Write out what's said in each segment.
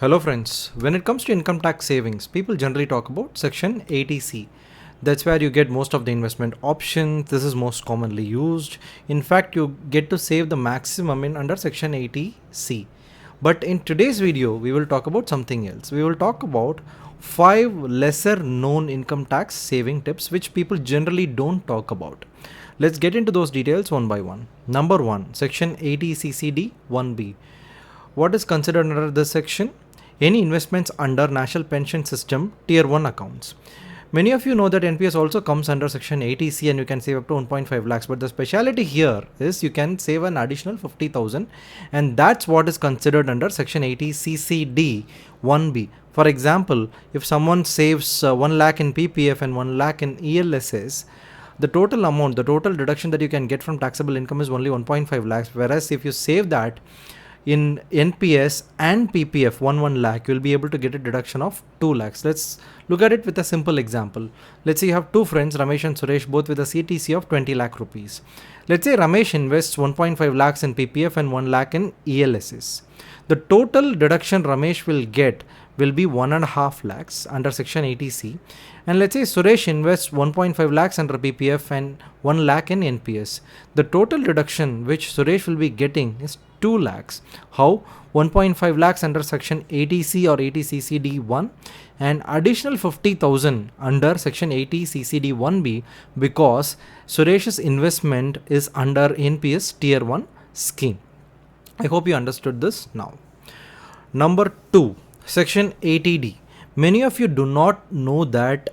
Hello friends, when it comes to income tax savings, people generally talk about section 80C. That's where you get most of the investment options. This is most commonly used. In fact, you get to save the maximum in under section 80C. But in today's video, we will talk about something else. We will talk about 5 lesser known income tax saving tips which people generally don't talk about. Let's get into those details one by one. Number 1, section 80CCD 1B. What is considered under this section? Any investments under National Pension System Tier 1 accounts. Many of you know that NPS also comes under section 80C and you can save up to 1.5 lakhs. But the speciality here is you can save an additional 50,000 and that's what is considered under section 80CCD 1B. For example, if someone saves 1 lakh in PPF and 1 lakh in ELSS, the total amount, the total deduction that you can get from taxable income is only 1.5 lakhs. Whereas if you save that in NPS and PPF 1 lakh, you'll be able to get a deduction of 2 lakhs. Let's look at it with a simple example. Let's say you have two friends, Ramesh and Suresh, both with a CTC of 20 lakh rupees. Let's say Ramesh invests 1.5 lakhs in PPF and 1 lakh in ELSS. The total deduction Ramesh will get will be 1.5 lakhs under section 80C. And let's say Suresh invests 1.5 lakhs under PPF and 1 lakh in NPS. The total deduction which Suresh will be getting is 2 lakhs. How? 1.5 lakhs under section 80C or 80CCD1 and additional 50,000 under section 80CCD1B because Suresh's investment is under NPS Tier 1 scheme. I hope you understood this now. Number 2, section 80D. Many of you do not know that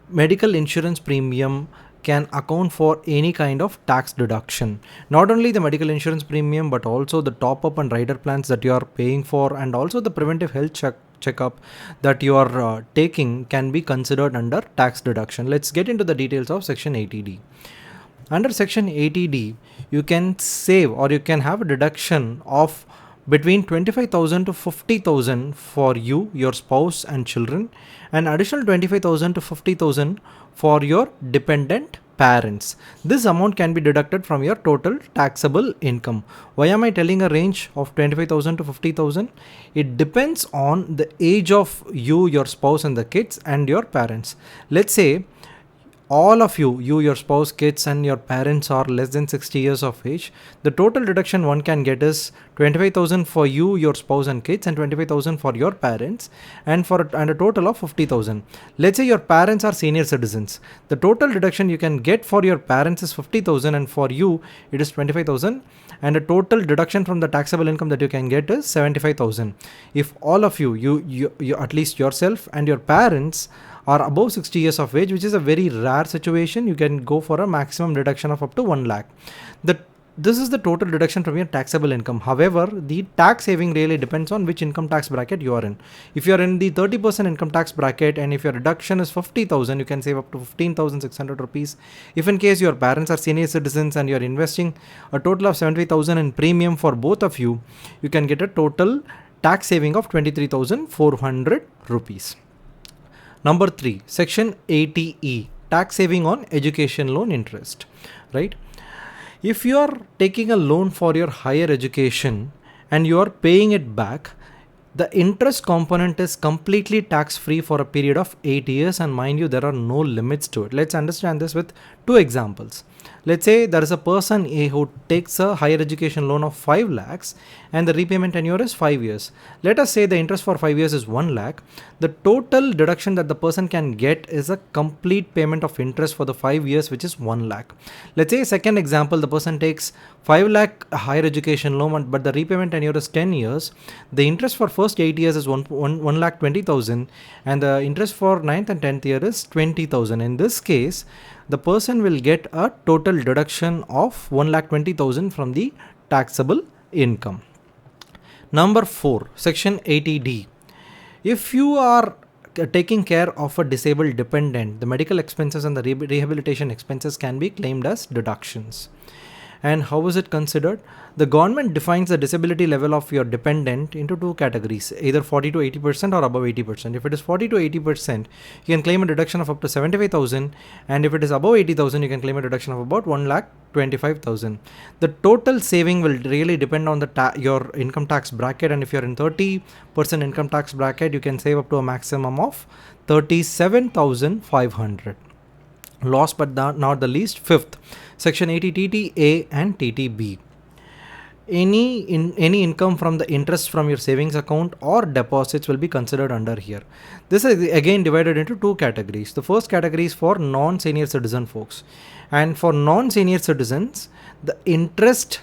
medical insurance premium can account for any kind of tax deduction. Not only the medical insurance premium but also the top up and rider plans that you are paying for and also the preventive health checkup that you are taking can be considered under tax deduction. Let's get into the details of section 80D. Under section 80D, you can save or you can have a deduction of between 25,000 to 50,000 for you, your spouse and children, and additional 25,000 to 50,000 for your dependent parents. This amount can be deducted from your total taxable income. Why am I telling a range of 25,000 to 50,000? It depends on the age of you, your spouse and the kids and your parents. Let's say all of you, your spouse, kids and your parents are less than 60 years of age. The total deduction one can get is 25,000 for you, your spouse and kids and 25,000 for your parents and a total of 50,000. Let's say your parents are senior citizens. The total deduction you can get for your parents is 50,000 and for you it is 25,000 and the total deduction from the taxable income that you can get is 75,000. If all of you at least yourself and your parents are above 60 years of age, which is a very rare situation, you can go for a maximum deduction of up to 1 lakh. This is the total deduction from your taxable income. However, the tax saving really depends on which income tax bracket you are in. If you are in the 30% income tax bracket and if your deduction is 50,000, you can save up to 15,600 rupees. If in case your parents are senior citizens and you are investing a total of 70,000 in premium for both of you, you can get a total tax saving of 23,400 rupees. Number 3, section 80E, tax saving on education loan interest, right? If you are taking a loan for your higher education and you are paying it back, the interest component is completely tax free for a period of 8 years and mind you, there are no limits to it. Let's understand this with 2 examples. Let's say there is a person A who takes a higher education loan of 5 lakhs and the repayment tenure is 5 years. Let us say the interest for 5 years is 1 lakh. The total deduction that the person can get is a complete payment of interest for the 5 years, which is 1 lakh. Let's say second example, the person takes 5 lakh higher education loan but the repayment tenure is 10 years. The interest for first 8 years is 1 lakh 20,000 and the interest for 9th and 10th year is 20,000. In this case, the person will get a total deduction of 1 lakh 20,000 from the taxable income. Number 4, section 80D. If you are taking care of a disabled dependent, the medical expenses and the rehabilitation expenses can be claimed as deductions. And how is it considered? The government defines the disability level of your dependent into two categories, either 40 to 80% or above 80%. If it is 40 to 80%, you can claim a deduction of up to 75,000, and if it is above 80,000, you can claim a deduction of about 1,25,000. The total saving will really depend on the your income tax bracket, and if you're in 30% income tax bracket, you can save up to a maximum of 37,500. Last but not the least, fifth, section 80 TTA and TTB. Any income from the interest from your savings account or deposits will be considered under here. This is again divided into two categories. The first category is for non-senior citizen folks, and for non-senior citizens, the interest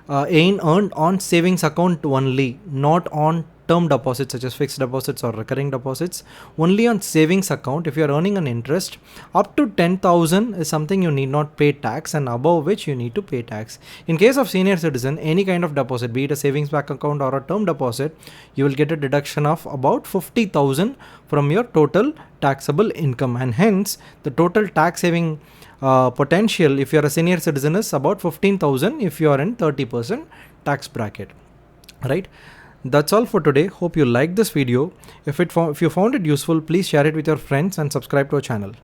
earned on savings account only, not on term deposits such as fixed deposits or recurring deposits. Only on savings account, if you are earning an interest up to 10,000 is something you need not pay tax, and above which you need to pay tax. In case of senior citizen, any kind of deposit, be it a savings bank account or a term deposit, you will get a deduction of about 50,000 from your total taxable income, and hence the total tax saving potential if you are a senior citizen is about 15,000 if you are in 30% tax bracket, right? That's all for today. Hope you liked this video. If you found it useful, please share it with your friends and subscribe to our channel.